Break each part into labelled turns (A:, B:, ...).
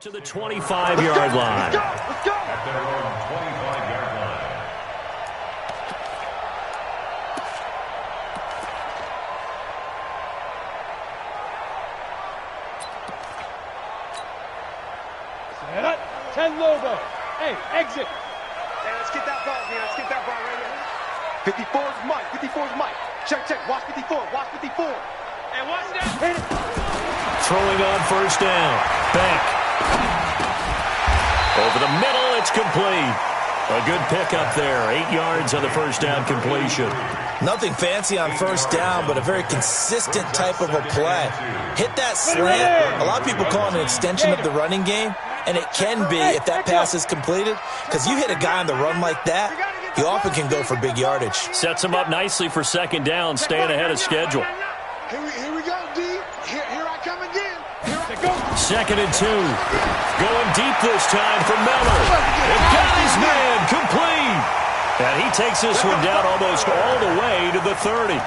A: To the 25-yard line.
B: Let's go.
C: At their own 25-yard line.
B: Set up. 10 Lobo. Hey, exit.
D: Hey, let's get that ball, man. Let's get that ball right here. 54's Mike. 54's Mike. Check, check. Watch 54. Watch 54.
B: Hey, watch that. Hit it.
A: Throwing on first down. Beck. Over the middle, it's complete. A good pickup there. 8 yards on the first down completion.
E: Nothing fancy on first down, but a very consistent type of a play. Hit that slant. A lot of people call it an extension of the running game, and it can be if that pass is completed, because you hit a guy on the run like that, he often can go for big yardage.
A: Sets him up nicely for second down, staying ahead of schedule.
F: Here we go, D. Here I come again.
A: Second and 2. Going deep this time for Miller. And got his man complete. And he takes this one down almost all the way to the 30.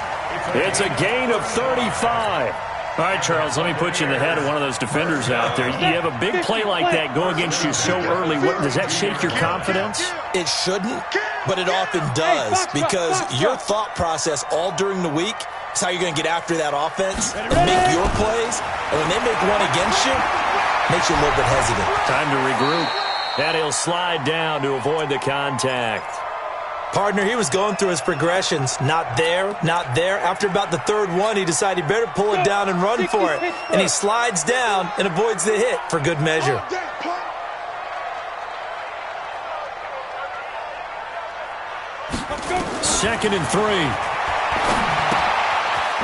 A: It's a gain of 35. All right, Charles, let me put you in the head of one of those defenders out there. You have a big play like that go against you so early. Does that shake your confidence?
E: It shouldn't, but it often does, because your thought process all during the week is how you're going to get after that offense and make your plays. And when they make one against you, it makes you a little bit hesitant.
A: Time to regroup. And he'll slide down to avoid the contact.
E: Partner, he was going through his progressions. Not there, not there. After about the third one, he decided he better pull it down and run for it. And he slides down and avoids the hit for good measure.
A: Second and 3.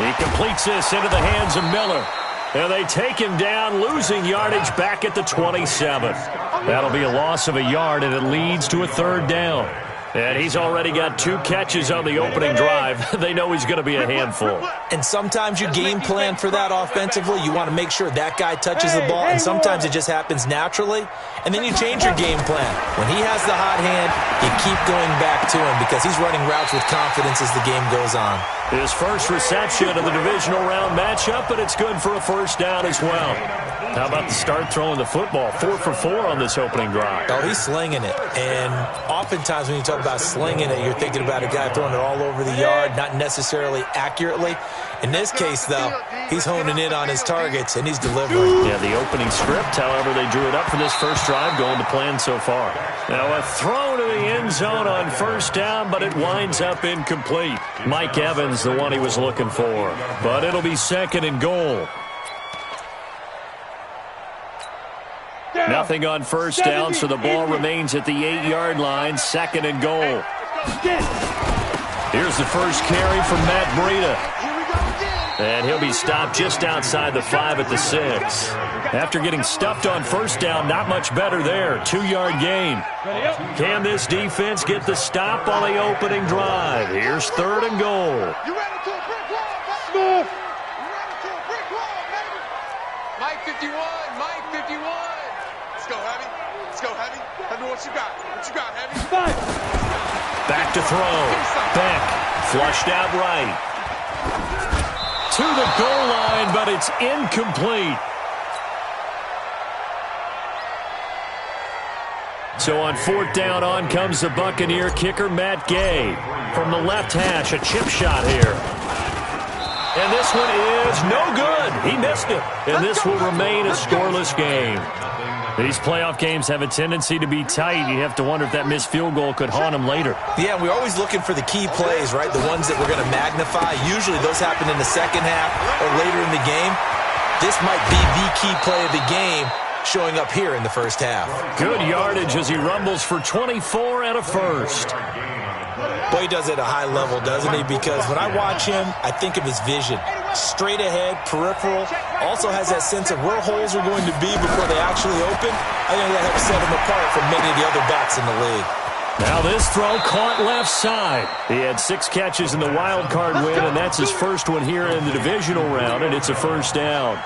A: He completes this into the hands of Miller. And they take him down, losing yardage back at the 27. That'll be a loss of a yard, and it leads to a third down. And he's already got 2 catches on the opening drive. They know he's going to be a handful.
E: And sometimes you game plan for that offensively. You want to make sure that guy touches the ball, and sometimes it just happens naturally. And then you change your game plan. When he has the hot hand, you keep going back to him because he's running routes with confidence as the game goes on.
A: His first reception of the divisional round matchup, but it's good for a first down as well. How about the start throwing the football? 4 for 4 on this opening drive.
E: Oh, he's slinging it. And oftentimes when you talk about slinging it, you're thinking about a guy throwing it all over the yard, not necessarily accurately. In this case, though, he's honing in on his targets, and he's delivering.
A: Yeah, the opening script, however, they drew it up for this first drive, going to plan so far. Now a throw to the end zone on first down, but it winds up incomplete. Mike Evans, the one he was looking for. But it'll be second and goal. Nothing on first down, so the ball remains at the 8-yard line, second and goal. Here's the first carry from Matt Breida. And he'll be stopped just outside the 5 at the 6. After getting stuffed on first down, not much better there. 2-yard gain. Can this defense get the stop on the opening drive? Here's third and goal.
F: You ready to a brick wall, baby? You ready to a brick wall, baby?
D: Mike 51. Mike 51. Let's go, Heavy. Let's go, Heavy. Heavy, what you got? What you got, Heavy?
A: Back to throw. Beck flushed out right. To the goal line, but it's incomplete. So on fourth down, on comes the Buccaneer kicker, Matt Gay. From the left hash, a chip shot here. And this one is no good. He missed it. And this will remain a scoreless game. These playoff games have a tendency to be tight. You have to wonder if that missed field goal could haunt him later.
E: Yeah, we're always looking for the key plays, right? The ones that we're going to magnify. Usually those happen in the second half or later in the game. This might be the key play of the game showing up here in the first half.
A: Good yardage as he rumbles for 24 and a first.
E: Boy, he does it at a high level, doesn't he? Because when I watch him, I think of his vision. Straight ahead, peripheral. Also has that sense of where holes are going to be before they actually open. I think that helps set him apart from many of the other backs in the league.
A: Now this throw caught left side. He had 6 catches in the wild card win, and that's his first one here in the divisional round, and it's a first down.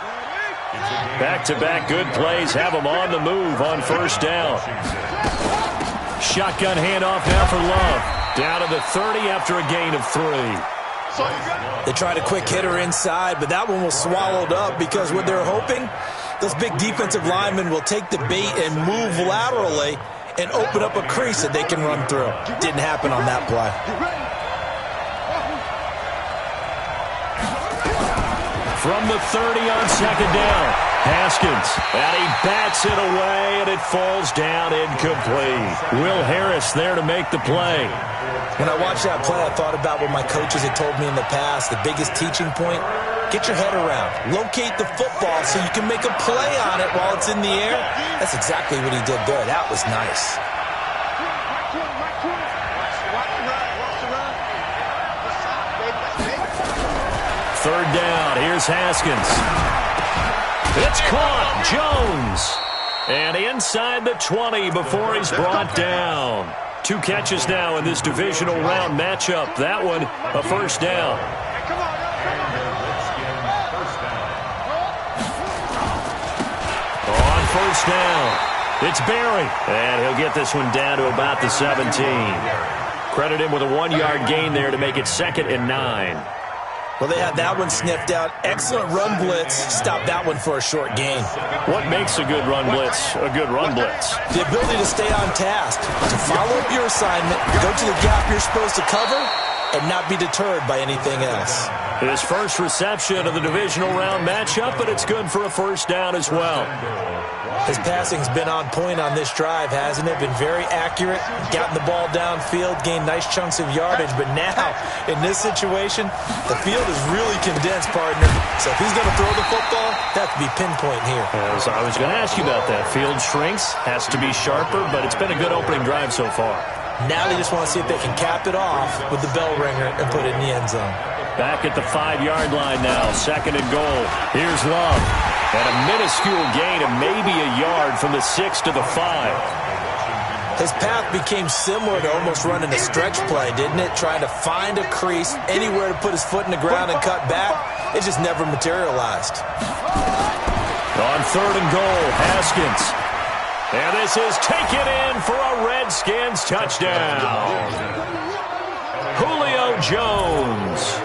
A: Back-to-back good plays have him on the move on first down. Shotgun handoff now for Love. Down to the 30 after a gain of 3.
E: They tried a quick hitter inside, but that one was swallowed up because what they're hoping Those big defensive linemen will take the bait and move laterally and open up a crease that they can run through. Didn't happen on that play.
A: From the 30 on second down, Haskins, and he bats it away, and it falls down incomplete. Will Harris there to make the play.
E: When I watched that play, I thought about what my coaches had told me in the past. The biggest teaching point, get your head around. Locate the football so you can make a play on it while it's in the air. That's exactly what he did there. That was nice.
A: Third down, here's Haskins. It's caught, Jones. And inside the 20 before he's brought down. 2 catches now in this divisional round matchup. That one, a first down. On first down, it's Barry. And he'll get this one down to about the 17. Credit him with a 1-yard gain there to make it 2nd and 9.
E: Well, they had that one sniffed out. Excellent run blitz. Stop that one for a short gain.
A: What makes a good run blitz a good run blitz?
E: The ability to stay on task, to follow up your assignment, go to the gap you're supposed to cover, and not be deterred by anything else.
A: His first reception of the divisional round matchup, but it's good for a first down as well.
E: His passing's been on point on this drive, hasn't it? Been very accurate, gotten the ball downfield, gained nice chunks of yardage. But now, in this situation, the field is really condensed, partner. So if he's going to throw the football, that could be pinpoint here.
A: As I was going to ask you about that. Field shrinks, has to be sharper, but it's been a good opening drive so far.
E: Now they just want to see if they can cap it off with the bell ringer and put it in the end zone.
A: Back at the 5-yard line now, 2nd and goal. Here's Love. And a minuscule gain of maybe a yard from the 6 to the 5.
E: His path became similar to almost running a stretch play, didn't it? Trying to find a crease, anywhere to put his foot in the ground and cut back. It just never materialized.
A: On 3rd and goal, Haskins. And this is taken in for a Redskins touchdown. Julio Jones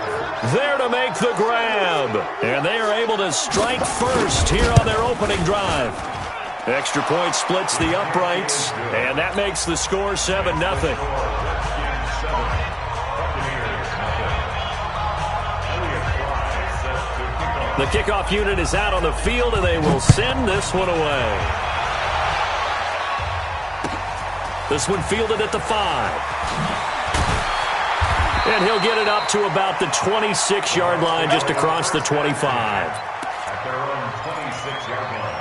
A: there to make the grab. And they are able to strike first here on their opening drive. Extra point splits the uprights, and that makes the score 7-0. The kickoff unit is out on the field, and they will send this one away. This one fielded at the 5. And he'll get it up to about the 26-yard line, just across the 25.
C: At their own 26-yard line.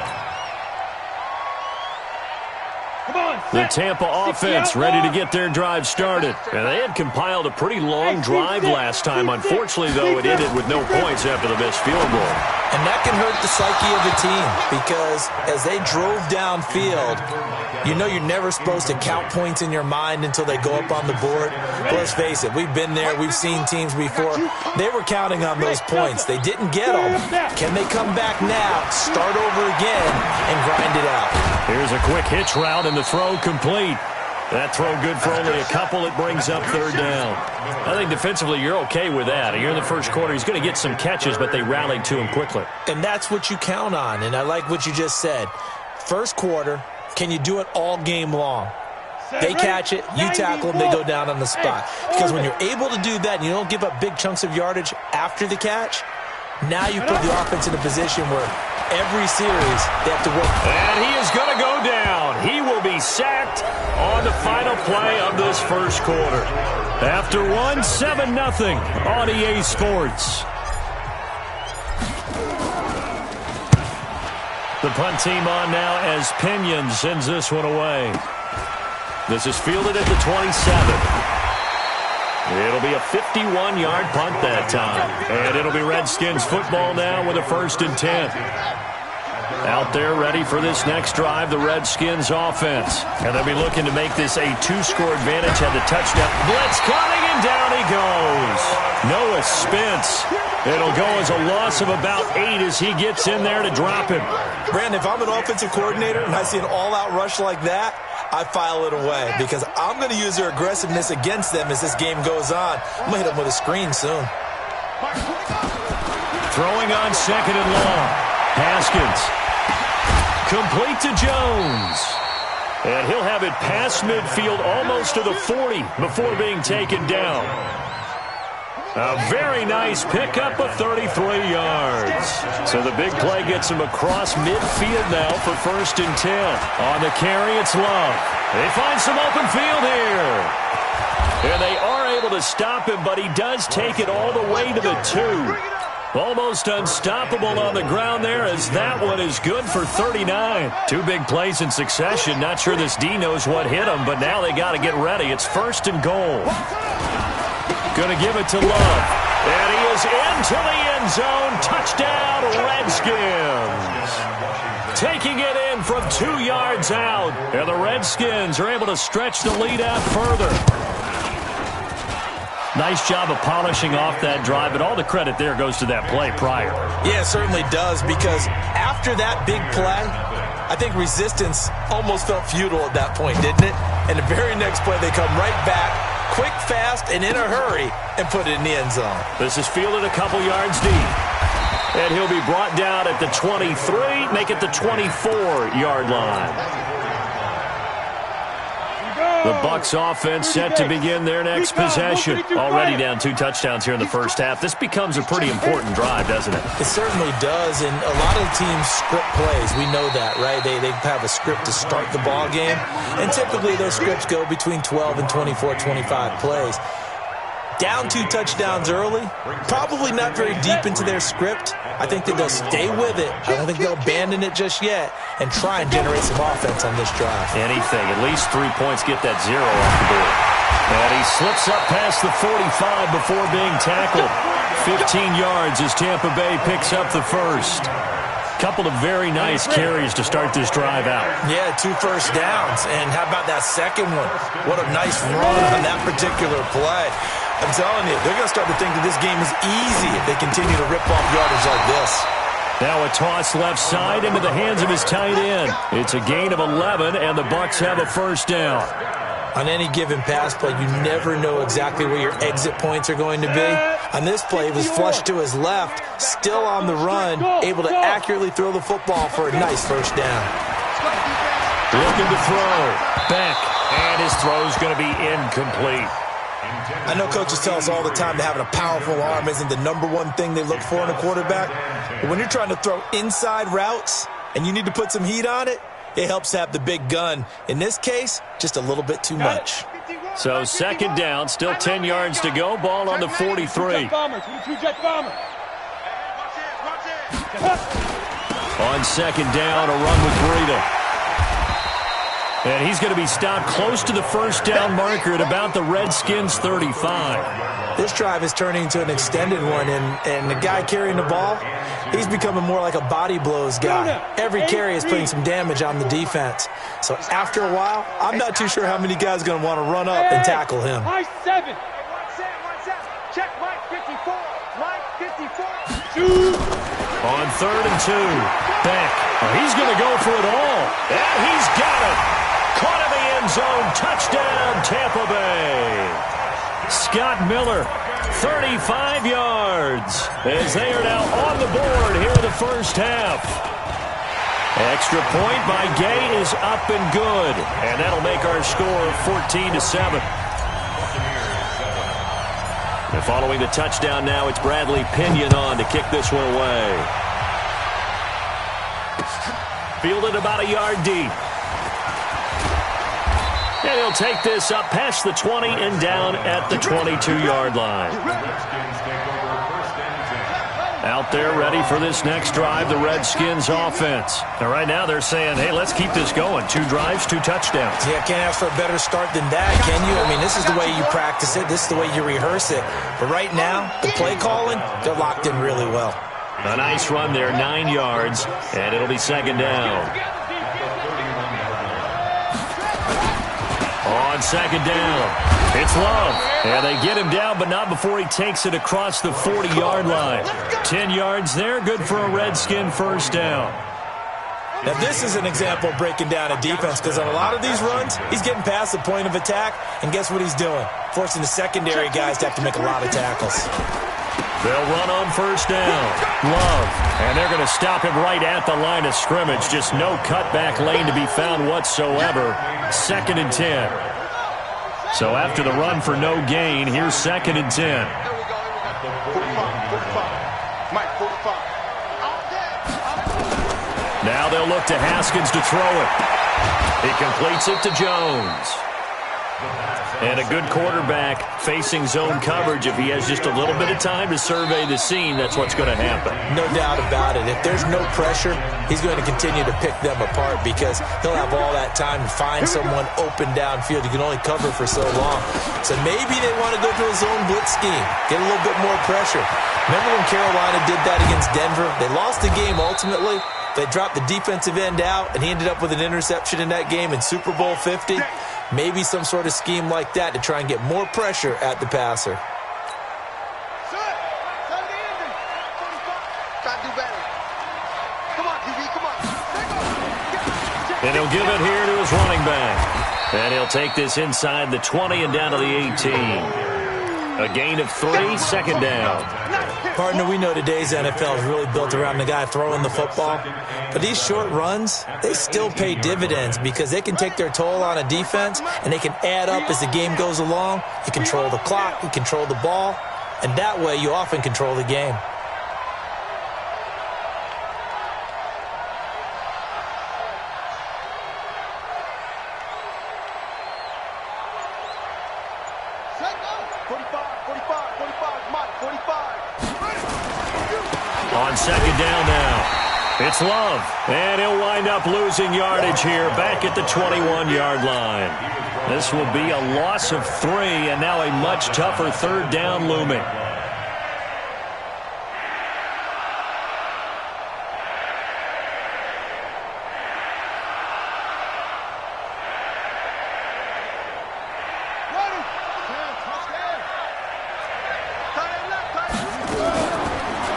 A: The Tampa offense ready to get their drive started. And they had compiled a pretty long drive last time. Unfortunately, though, it ended with no points after the missed field goal.
E: And that can hurt the psyche of the team because as they drove downfield, you know you're never supposed to count points in your mind until they go up on the board. But let's face it, we've been there. We've seen teams before. They were counting on those points. They didn't get them. Can they come back now, start over again, and grind it out?
A: Here's a quick hitch route, and the throw complete. That throw good for only a couple. It brings up 3rd down. I think defensively you're okay with that. Here in the first quarter, he's going to get some catches, but they rallied to him quickly.
E: And that's what you count on, and I like what you just said. First quarter, can you do it all game long? They catch it, you tackle them, they go down on the spot. Because when you're able to do that and you don't give up big chunks of yardage after the catch, now you put the offense in a position where every series they have to work.
A: And he is going to go down. He will be sacked on the final play of this first quarter. After one, 7-0 on EA Sports. The punt team on now as Pinion sends this one away. This is fielded at the 27. It'll be a 51-yard punt that time. And it'll be Redskins football now with a 1st and 10. Out there ready for this next drive, the Redskins offense. And they'll be looking to make this a 2-score advantage. Had the touchdown. Blitz coming, and down he goes. Noah Spence. It'll go as a loss of about 8 as he gets in there to drop him.
E: Brandon, if I'm an offensive coordinator and I see an all-out rush like that, I file it away because I'm going to use their aggressiveness against them as this game goes on. I'm going to hit them with a screen soon.
A: Throwing on 2nd and long. Haskins. Complete to Jones. And he'll have it past midfield almost to the 40 before being taken down. A very nice pickup of 33 yards. So the big play gets him across midfield now for 1st and 10. On the carry, it's Love. They find some open field here. And they are able to stop him, but he does take it all the way to the 2. Almost unstoppable on the ground there, as that one is good for 39. 2 big plays in succession. Not sure this D knows what hit him, but now they got to get ready. It's 1st and goal. Going to give it to Love. And he is into the end zone. Touchdown, Redskins. Taking it in from 2 yards out. And the Redskins are able to stretch the lead out further. Nice job of polishing off that drive, but all the credit there goes to that play prior.
E: Yeah, it certainly does, because after that big play, I think resistance almost felt futile at that point, didn't it? And the very next play, they come right back, quick, fast, and in a hurry, and put it in the end zone.
A: This is fielded a couple yards deep. And he'll be brought down at the 23, make it the 24-yard line. The Bucs offense set to begin their next possession. Already down 2 touchdowns here in the first half. This becomes a pretty important drive, doesn't it?
E: It certainly does, and a lot of teams script plays. We know that, right? They have a script to start the ball game, and typically those scripts go between 12 and 24, 25 plays. Down 2 touchdowns early, probably not very deep into their script. I think that they'll stay with it. I don't think they'll abandon it just yet and try and generate some offense on this drive.
A: Anything. At least 3 points, get that 0 off the board. And he slips up past the 45 before being tackled. 15 yards as Tampa Bay picks up the first. Couple of very nice carries to start this drive out.
E: Yeah, 2 first downs. And how about that second one? What a nice run on that particular play. I'm telling you, they're going to start to think that this game is easy if they continue to rip off yardage like this.
A: Now a toss left side into the hands of his tight end. It's a gain of 11, and the Bucs have a first down.
E: On any given pass play, you never know exactly where your exit points are going to be. On this play, he was flushed to his left, still on the run, able to accurately throw the football for a nice first down.
A: Looking to throw. Back, and his throw's going to be incomplete.
E: I know coaches tell us all the time that having a powerful arm isn't the #1 thing they look for in a quarterback. But when you're trying to throw inside routes and you need to put some heat on it, it helps to have the big gun. In this case, just a little bit too much.
A: So 2nd down, still 10 yards to go. Ball on the 43. On 2nd down, a run with Burrito. And he's going to be stopped close to the first down marker at about the Redskins' 35.
E: This drive is turning into an extended one, and the guy carrying the ball, he's becoming more like a body blows guy. Every carry is putting some damage on the defense. So after a while, I'm not too sure how many guys are going to want to run up and tackle him.
B: High 7.
F: Check Mike 54. Mike 54.
A: On 3rd and 2. Beck. He's going to go for it all. And he's got it. Caught in the end zone. Touchdown, Tampa Bay. Scott Miller, 35 yards. As they are now on the board here in the first half. Extra point by Gay is up and good. And that'll make our score 14-7. And following the touchdown now, it's Bradley Pinion on to kick this one away. Fielded about a yard deep. And he'll take this up past the 20 and down at the 22-yard line. Out there ready for this next drive, the Redskins offense. And right now they're saying, hey, let's keep this going. 2 drives, 2 touchdowns.
E: Yeah, can't ask for a better start than that, can you? I mean, this is the way you practice it. This is the way you rehearse it. But right now, the play calling, they're locked in really well.
A: A nice run there, 9 yards, and it'll be 2nd down. On 2nd down, it's Love. And they get him down, but not before he takes it across the 40-yard line. 10 yards there, good for a Redskin first down.
E: Now, this is an example of breaking down a defense, because on a lot of these runs, he's getting past the point of attack, and guess what he's doing? Forcing the secondary guys to have to make a lot of tackles.
A: They'll run on first down. Love. And they're going to stop him right at the line of scrimmage. Just no cutback lane to be found whatsoever. 2nd and 10. So after the run for no gain, here's 2nd and 10.
D: 45. Mike, 45.
A: Now they'll look to Haskins to throw it. He completes it to Jones. And a good quarterback facing zone coverage. If he has just a little bit of time to survey the scene, that's what's going to happen.
E: No doubt about it. If there's no pressure, he's going to continue to pick them apart because he'll have all that time to find someone open downfield. You can only cover for so long. So maybe they want to go to a zone blitz scheme, get a little bit more pressure. Remember when Carolina did that against Denver? They lost the game ultimately. They dropped the defensive end out, and he ended up with an interception in that game in Super Bowl 50. Maybe some sort of scheme like that to try and get more pressure at the passer.
A: And he'll give it here to his running back. And he'll take this inside the 20 and down to the 18. A gain of 3, 2nd down.
E: Partner, we know today's NFL is really built around the guy throwing the football. But these short runs, they still pay dividends because they can take their toll on a defense and they can add up as the game goes along. You control the clock, you control the ball, and that way you often control the game.
A: On 2nd down now, it's Love. And he'll wind up losing yardage here back at the 21-yard line. This will be a loss of 3, and now a much tougher 3rd down looming.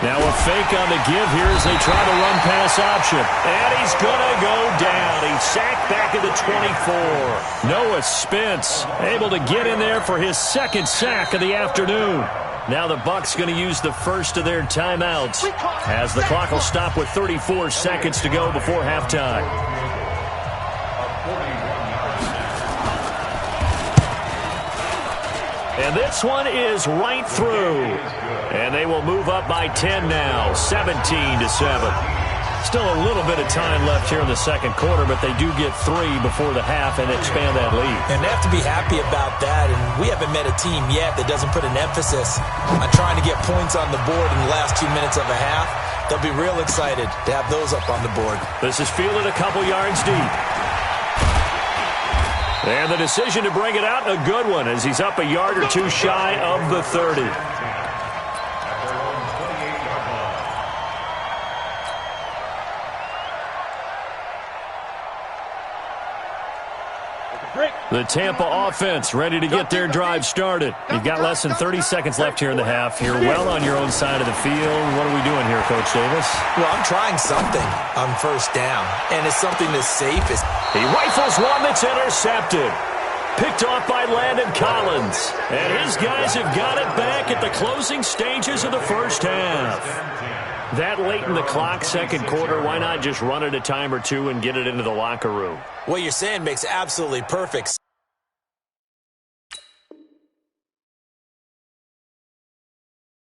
A: Now a fake on the give here as they try the run-pass option. And he's going to go down. He's sacked back at the 24. Noah Spence able to get in there for his 2nd sack of the afternoon. Now the Bucs going to use the first of their timeouts as the clock will stop with 34 seconds to go before halftime. And this one is right through. And they will move up by 10 now, 17-7. Still a little bit of time left here in the 2nd quarter, but they do get 3 before the half and expand that lead.
E: And they have to be happy about that. And we haven't met a team yet that doesn't put an emphasis on trying to get points on the board in the last 2 minutes of a half. They'll be real excited to have those up on the board.
A: This is fielded a couple yards deep. And the decision to bring it out, a good one, as he's up a yard or 2 shy of the 30. The Tampa offense ready to get their drive started. You've got less than 30 seconds left here in the half. You're well on your own side of the field. What are we doing here, Coach Davis?
E: Well, I'm trying something on first down, and it's something that's safe.
A: He rifles one that's intercepted. Picked off by Landon Collins. And his guys have got it back at the closing stages of the first half. That late in the clock, 2nd quarter, why not just run it a time or 2 and get it into the locker room?
E: What you're saying makes absolutely perfect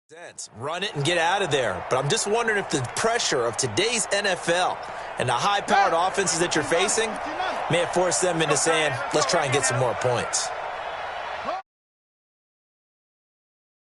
E: sense. Run it and get out of there. But I'm just wondering if the pressure of today's NFL and the high-powered offenses that you're facing may have forced them into saying, let's try and get some more points.